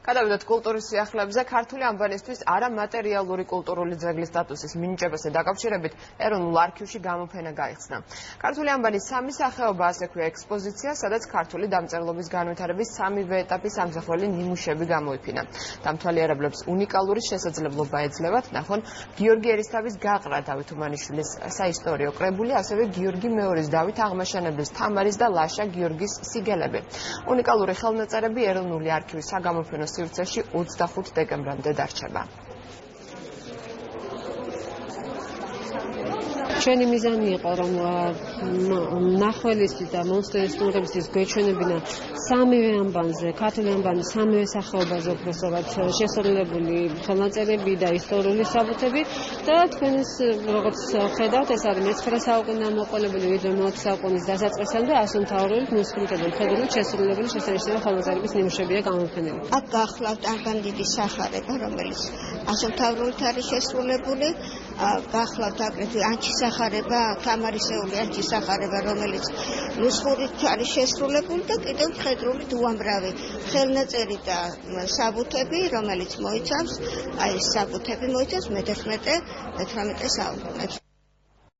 გადავიდეთ კულტურის სიახლეებზე. ქართული ანბანისთვის არამატერიალური კულტურული ძეგლის სტატუსის მინიჭებასთან დაკავშირებით ეროვნულ არქივში გამოფენა გაიხსნა. ქართული ანბანის სამი სახეობა, ასე ქვია ექსპოზიცია, სადაც ქართული დამწერლობის განვითარების სამივე ეტაპის ამზახველი ნიმუშები გამოიფინა. დამთვალიერებლებს უნიკალური შესაძლებლობა ეძლევათ ნახონ გიორგი ერისთავის გაყრა დავით უმანიშვილის საისტორიო კრებული, ასევე გიორგი მეორის დავით აღმაშენებლის თამარის და ლაშა გიორგის სიგელები. უნიკალური ხელნაწერები ეროვნული არქივის საგამოფენო სივრცეში 25 დეკემბრამდე დარჩება. ჩვენი მიზანი იყო, რომ ნახველისთვის და მონსტრისთვის გვეჩვენებინა სამივე ანბანზე, ქართული ანბანის სამივე სახეობაზე უბრალოდ შესრულებული ხელნაწერები და ისტორიული საბუთები და თქვენს როგორც ხედავთ, ეს არის მე-9 საუკუნიდან მოყოლებული ვიდრე მე-20 საუკუნის დასაწყისამდე ასომთავრული ნუსხურით მხედრული შესრულებული შესანიშნავი ხელნაწერების ნიმუშებია გამოფენილი. აქ გახლავთ ანბანდიდის სახარება, რომელიც ასომთავრულით არის შესრულებული, გახლავთ აგრეთვე ანჩის სახარება, თამარისეული ანჩის სახარება, რომელიც ნუსხურით არის შესრულებული და კიდევ მხედრულით უამრავი ხელნაწერი და საბუთები, რომელიც მოიცავს, ეს საბუთები მოიცავს მე-11-18 საუკუნეს.